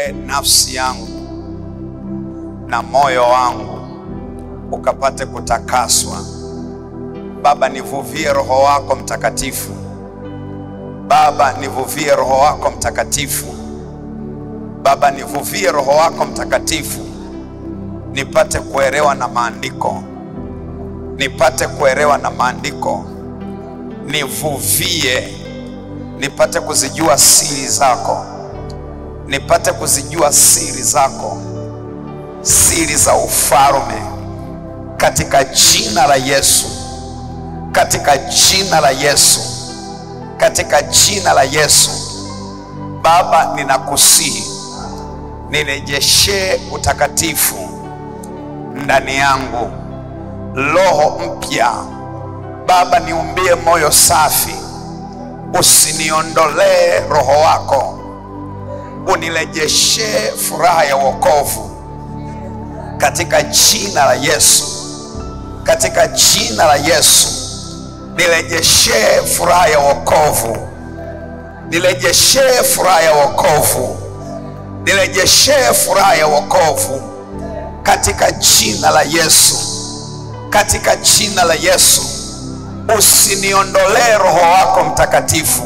wewe nafsi yangu na moyo wangu ukapate kutakaswa. Baba, nivuvie Roho wako Mtakatifu. Baba, nivuvie Roho wako Mtakatifu. Baba, nivuvie Roho wako Mtakatifu, nipate kuelewa na maandiko, nipate kuelewa na maandiko. Nivuvie, nipate kuzijua siri zako, nipate kuzijua siri zako, siri za ufalme, katika jina la Yesu, katika jina la Yesu, katika jina la Yesu. Baba, ninakusihi nirejeshe utakatifu ndani yangu, roho mpya. Baba, niumbie moyo safi, usiniondolee Roho wako, unirejeshe furaha ya wokovu katika jina la Yesu, katika jina la Yesu. Nirejeshe furaha ya wokovu, nirejeshe furaha ya wokovu, nirejeshe furaha ya wokovu katika jina la Yesu, katika jina la Yesu. Usiniondolee Roho wako Mtakatifu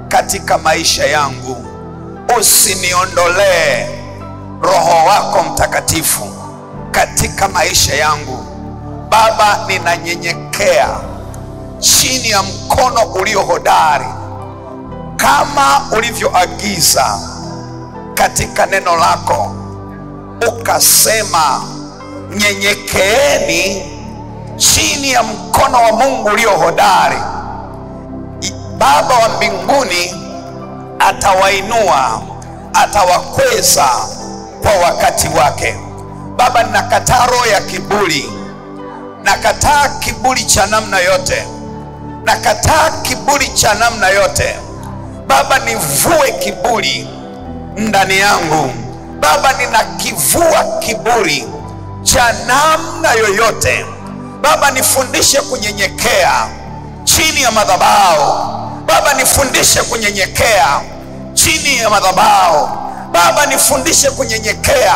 katika maisha yangu, usiniondolee Roho wako Mtakatifu katika maisha yangu. Baba, ninanyenyekea chini ya mkono ulio hodari, kama ulivyoagiza katika neno lako. Ukasema, nyenyekeeni chini ya mkono wa Mungu ulio hodari, Baba wa mbinguni atawainua, atawakweza kwa wakati wake. Baba, nakataa roho ya kiburi, nakataa kiburi cha namna yote, nakataa kiburi cha namna yote. Baba, nivue kiburi ndani yangu. Baba, ninakivua kiburi cha namna yoyote. Baba, nifundishe kunyenyekea chini ya madhabahu. Baba, nifundishe kunyenyekea chini ya madhabahu. Baba, nifundishe kunyenyekea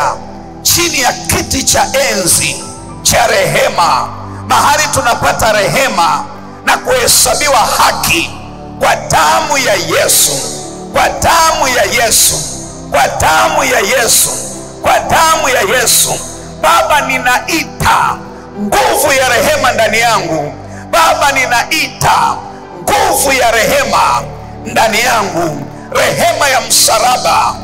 chini ya kiti cha enzi cha rehema, mahali tunapata rehema na kuhesabiwa haki kwa damu ya Yesu, kwa damu ya Yesu, kwa damu ya Yesu, kwa damu ya Yesu. Baba, ninaita nguvu ya rehema ndani yangu. Baba, ninaita nguvu ya rehema ndani yangu, rehema ya msalaba,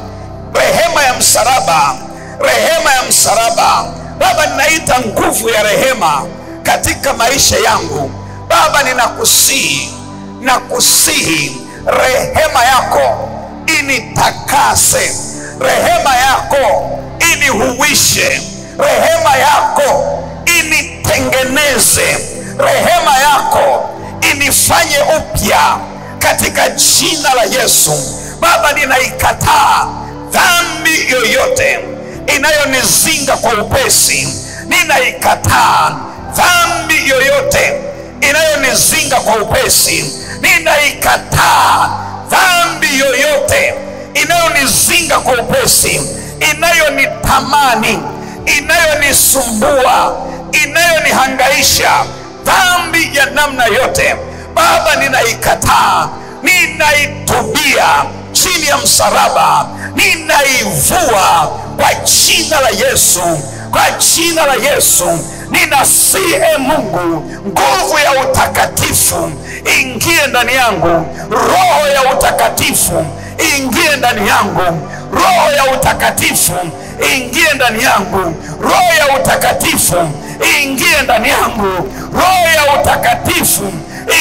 rehema ya msalaba, rehema ya msalaba. Baba, ninaita nguvu ya rehema katika maisha yangu. Baba, ninakusihi, nakusihi rehema yako initakase, rehema yako inihuishe, rehema yako initengeneze, rehema yako inifanye upya katika jina la Yesu. Baba, ninaikataa dhambi yoyote inayonizinga kwa upesi. Ninaikataa dhambi yoyote inayonizinga kwa upesi. Ninaikataa dhambi yoyote inayonizinga kwa upesi, inayonitamani, inayonisumbua, inayonihangaisha, dhambi ya namna yote. Baba, ninaikataa, ninaitubia chini ya msalaba, ninaivua kwa jina la Yesu, kwa jina la Yesu. Ninasihi Mungu, nguvu ya utakatifu ingie ndani yangu, roho ya utakatifu ingie ndani yangu, roho ya utakatifu ingie ndani yangu, roho ya utakatifu ingie ndani yangu, roho ya utakatifu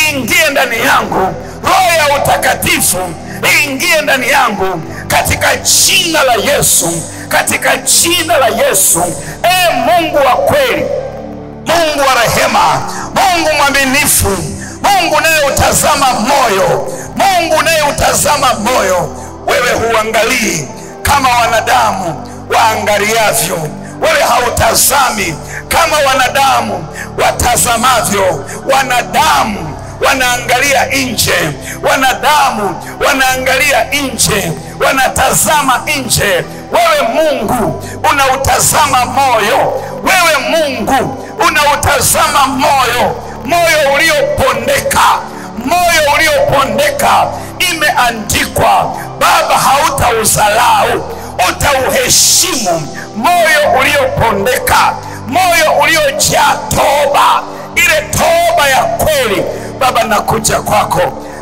ingie ndani yangu, roho ya utakatifu ingie ndani yangu, katika jina la Yesu, katika jina la Yesu. Mungu wa kweli, Mungu wa rehema, Mungu mwaminifu, Mungu unayeutazama moyo, Mungu unayeutazama moyo. Wewe huangalii kama wanadamu waangaliavyo, wewe hautazami kama wanadamu watazamavyo. Wanadamu wanaangalia nje, wanadamu wanaangalia nje, wanatazama nje. Wewe Mungu unautazama moyo. Wewe Mungu unautazama moyo, moyo uliopondeka, moyo uliopondeka. Imeandikwa, Baba, hautauzalau, utauheshimu moyo uliopondeka, moyo uliojaa toba, ile toba ya kweli. Baba, nakuja kwako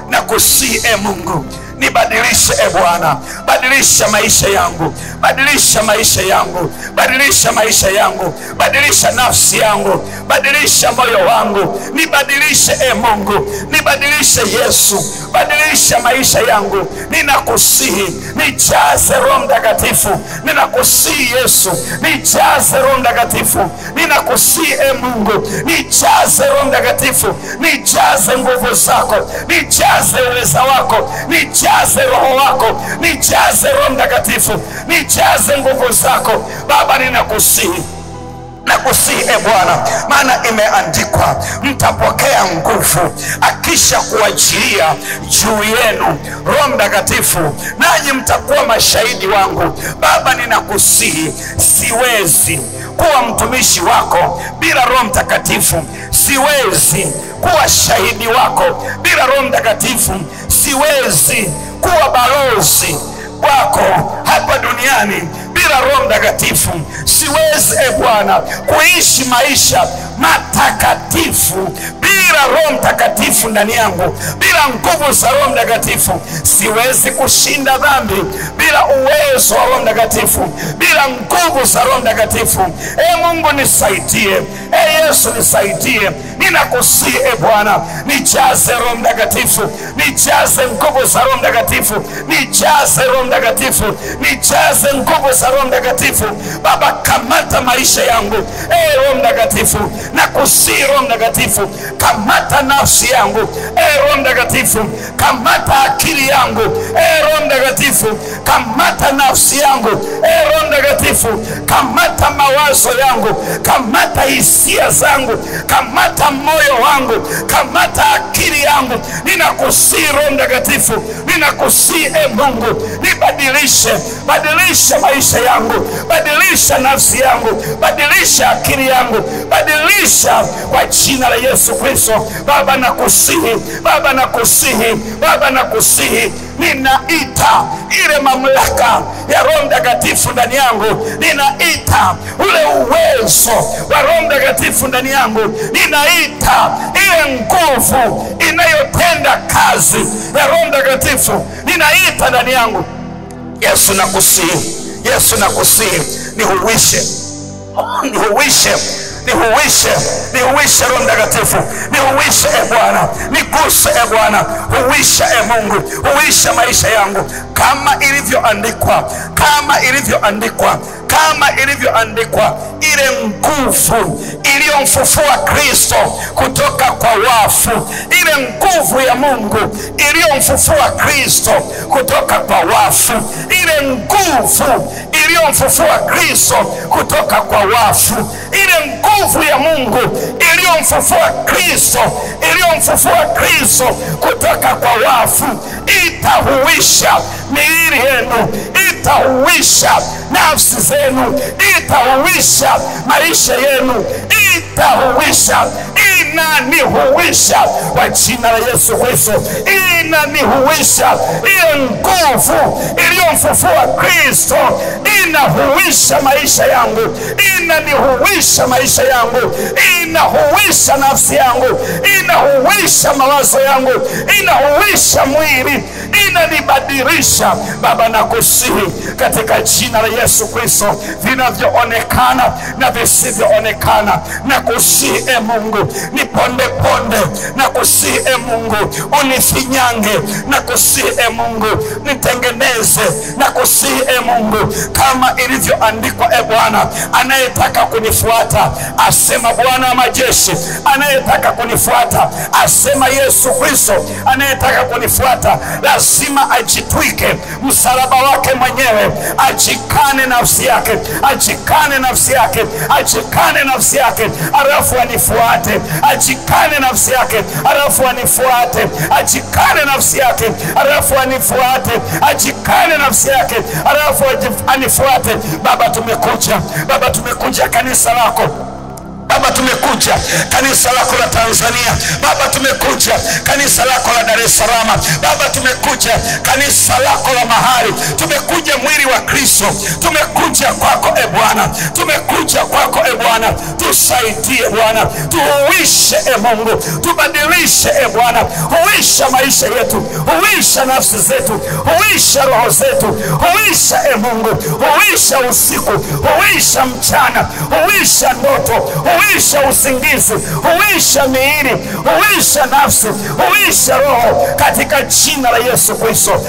na kusihi Mungu, nibadilishe Bwana, badilisha maisha yangu, badilisha maisha yangu, badilisha maisha yangu, badilisha nafsi yangu, badilisha moyo wangu, nibadilishe Mungu, nibadilishe Yesu, badilisha maisha yangu. Ninakusihi, nijaze Roho Mtakatifu. Ninakusihi Yesu, nijaze Roho Mtakatifu. Ninakusihi Mungu, nijaze Roho Mtakatifu, nijaze nguvu zako, nijaze uweza wako, nijaze Roho wako, nijaze Roho Mtakatifu, nijaze nguvu zako. Baba, ninakusihi, nakusihi Bwana, maana imeandikwa, mtapokea nguvu akisha kuachilia juu yenu Roho Mtakatifu, nanyi mtakuwa mashahidi wangu. Baba, ninakusihi, siwezi kuwa mtumishi wako bila Roho Mtakatifu, siwezi kuwa shahidi wako bila Roho Mtakatifu, siwezi kuwa balozi wako hapa duniani bila Roho Mtakatifu. Siwezi Bwana kuishi maisha matakatifu bila Roho Mtakatifu ndani yangu, bila nguvu za Roho Mtakatifu. Siwezi kushinda dhambi bila uwezo wa Roho Mtakatifu, bila nguvu za Roho Mtakatifu. Mungu nisaidie, Yesu nisaidie. Ninakusihi Bwana, nijaze Roho Mtakatifu, nijaze nguvu za Roho Mtakatifu, nijaze Roho Mtakatifu, nijaze nguvu za Roho Mtakatifu. Baba, kamata maisha yangu, Roho Mtakatifu. Nakusihi Roho Mtakatifu, kamata nafsi yangu, Roho Mtakatifu. Kamata akili yangu, Roho Mtakatifu. Kamata nafsi yangu, Roho Mtakatifu. Kamata mawazo yangu, kamata hisia zangu, kamata moyo wangu, kamata akili yangu. Ninakusihi Roho Mtakatifu, ninakusihi Mungu, nibadilishe, badilisha maisha yangu, badilisha nafsi yangu, badilisha akili yangu, badilisha kwa jina la Yesu Kristo. Baba, nakusihi, Baba, nakusihi, Baba, nakusihi. Ninaita ile mamlaka ya Roho Mtakatifu ndani yangu, ninaita ule uwezo wa Roho Mtakatifu ndani yangu, ninaita ile nguvu inayotenda kazi ya Roho Mtakatifu, ninaita ndani yangu. Yesu, nakusihi, Yesu, nakusihi, nihuishe, nihuishe, nihuishe, nihuishe Roho Mtakatifu, nihuishe Bwana, niguse Bwana, huisha Mungu, huisha maisha yangu kama ilivyoandikwa, kama ilivyoandikwa, kama ilivyoandikwa. Ile nguvu iliyomfufua Kristo kutoka kwa wafu, ile nguvu ya Mungu iliyomfufua Kristo kutoka kwa wafu, ile nguvu iliyomfufua Kristo kutoka kwa wafu, ile nguvu ya Mungu iliyomfufua Kristo, iliyomfufua Kristo kutoka kwa wafu, itahuisha miili yenu, itahuisha nafsi zenu, itahuisha maisha yenu, itahuisha, inanihuisha kwa jina la Yesu Kristo. Inanihuisha ile nguvu iliyomfufua Kristo, inahuisha maisha yangu, inanihuisha maisha yangu, inahuisha nafsi yangu, inahuisha mawazo yangu, inahuisha mwili, inanibadilisha. Baba, nakusihi katika jina la Yesu Kristo, vinavyoonekana na visivyoonekana, nakusihi Mungu, niponde ponde, nakusihi Mungu, unifinyange, nakusihi Mungu, nitengeneze, nakusihi Mungu, kama ilivyo ilivyoandikwa, Bwana, anayetaka kunifuata, asema Bwana wa majeshi, anayetaka kunifuata, asema Yesu Kristo, anayetaka kunifuata lazima ajitwike msalaba wake mwenyewe, ajikane nafsi yake, ajikane nafsi yake, ajikane nafsi yake, alafu anifuate. Ajikane nafsi yake, alafu anifuate. Ajikane nafsi yake, alafu anifuate. Ajikane nafsi yake, alafu anifuate. Baba, tumekuja. Baba, tumekuja kanisa lako. Baba, tumekuja kanisa lako la Tanzania. Baba, tumekuja kanisa lako la Dar es Salaam. Baba, tumekuja kanisa lako la mahali. Tumekuja mwili wa Kristo. Tumekuja kwako Bwana. Tumekuja kwako Bwana. Tusaidie Bwana. Tuhuishe Mungu. Tubadilishe Bwana. Huisha maisha yetu. Huisha nafsi zetu. Huisha roho zetu. Huisha Mungu. Huisha usiku. Huisha mchana. Huisha ndoto. Huisha usingizi, huisha miili, huisha nafsi, huisha roho katika jina la Yesu Kristo.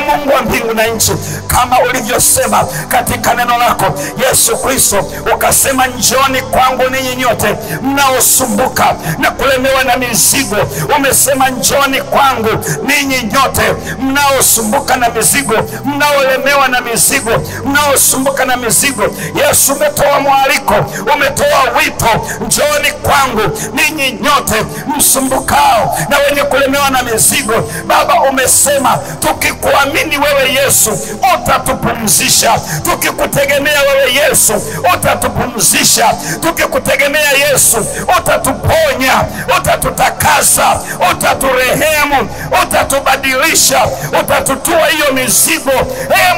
Mungu wa mbingu na nchi, kama ulivyosema katika neno lako Yesu Kristo, ukasema njoni kwangu ninyi nyote mnaosumbuka na kulemewa na mizigo. Umesema njoni kwangu ninyi nyote mnaosumbuka na mizigo, mnaolemewa na mizigo, mnaosumbuka na mizigo. Yesu, umetoa mwaliko, umetoa wito, njoni kwangu ninyi nyote msumbukao na wenye kulemewa na mizigo. Baba, umesema tukikuamini wewe Yesu utatupumzisha. Tukikutegemea wewe Yesu utatupumzisha. Tukikutegemea Yesu utatuponya, utatutakasa, utaturehemu, utatubadilisha, utatutua hiyo mizigo.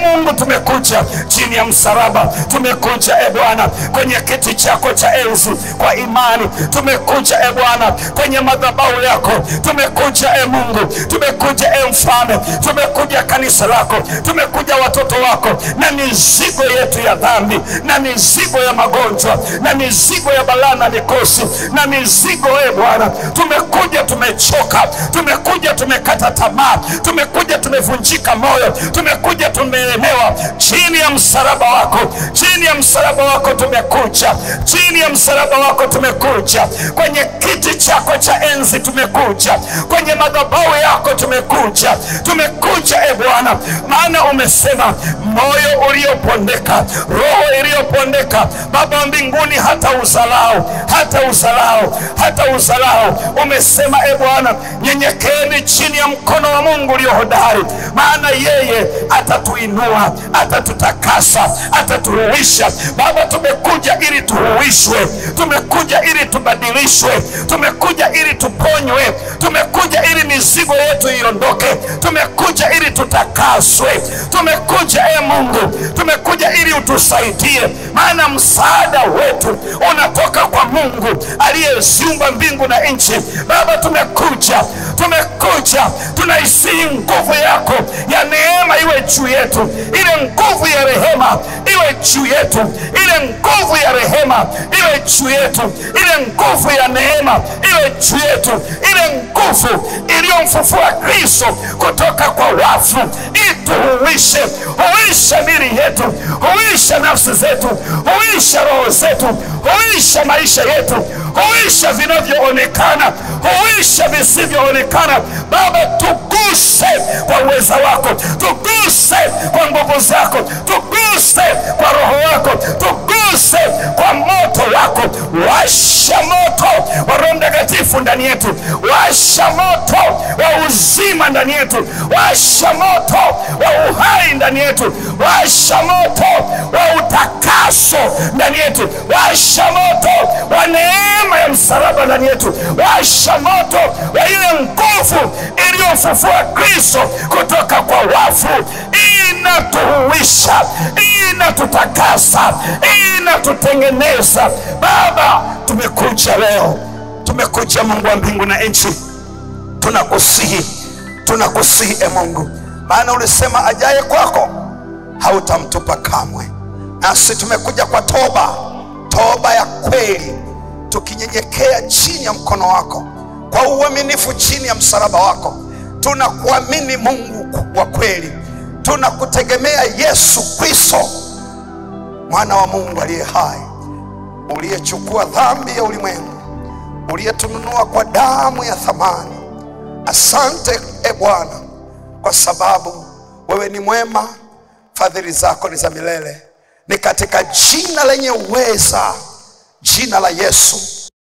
Mungu, tumekuja chini ya msalaba. Tumekuja Bwana kwenye kiti chako cha enzi kwa imani. Tumekuja Bwana kwenye madhabahu yako. Tumekuja Mungu. Tumekuja Mfalme. Tumekuja kanisa lako. Tumekuja watoto wako na mizigo yetu ya dhambi, na mizigo ya magonjwa, na mizigo ya balaa na mikosi, na mizigo Bwana. Tumekuja tumechoka. Tumekuja tumekata tamaa. Tumekuja tumevunjika moyo. Tumekuja tumelemewa. Chini ya msalaba wako, chini ya msalaba wako tumekuja. Chini ya msalaba wako tumekuja. Kwenye kiti chako cha enzi tumekuja. Kwenye madhabahu yako tumekuja. Tumekuja Bwana, maana umesema moyo uliopondeka, roho iliyopondeka, Baba mbinguni hata uzalao, hata uzalao, hata uzalao. Umesema Bwana, nyenyekeeni chini ya mkono wa Mungu ulio hodari, maana yeye atatuinua, atatutakasa, atatuhuisha. Baba, tumekuja ili tuhuishwe. Tumekuja ili tubadilishwe. Tumekuja ili tuponywe. Tumekuja ili mizigo yetu iondoke. Tumekuja ili tutakaswe. Tumekuja Mungu, tumekuja ili utusaidie, maana msaada wetu unatoka kwa Mungu aliyeziumba mbingu na nchi. Baba, tumekuja tunaisihi nguvu yako ya neema iwe juu yetu. Ile nguvu ya rehema iwe juu yetu. Ile nguvu ya rehema iwe juu yetu. Ile nguvu ya neema iwe juu yetu. Ile nguvu iliyomfufua Kristo kutoka kwa wafu ituhuishe. Huisha miili yetu, huisha nafsi zetu, huisha roho zetu, huisha maisha yetu, huisha vinavyoonekana, huisha visivyoonekana. Baba, tuguse kwa uweza wako, tuguse kwa nguvu zako, tuguse kwa roho wako, tuguse kwa moto wako. Washa moto wa Roho Mtakatifu ndani yetu. Washa moto wa uzima ndani yetu. Washa moto wa uhai ndani yetu. Washa moto wa utakaso ndani yetu. Washa moto wa neema ya msalaba ndani yetu. Washa moto wa ile nguvu iliyomfufua Kristo kutoka kwa wafu. Inatuhuisha, inatutakasa, inatutengeneza. Baba, tumekuja leo. Tumekuja Mungu wa mbingu na nchi. Tunakusihi Mungu, maana ulisema ajaye kwako hautamtupa kamwe. Nasi tumekuja kwa toba ya kweli, tukinyenyekea chini ya mkono wako, kwa uaminifu chini ya msalaba wako. Tunakuamini Mungu wa kweli, tunakutegemea Yesu Kristo. mwana wa Mungu aliye hai, uliyechukua dhambi ya ulimwengu, uliyetununua kwa damu ya thamani. Asante Bwana, kwa sababu wewe ni mwema, fadhili zako ni za milele. Ni katika jina lenye uweza, jina la Yesu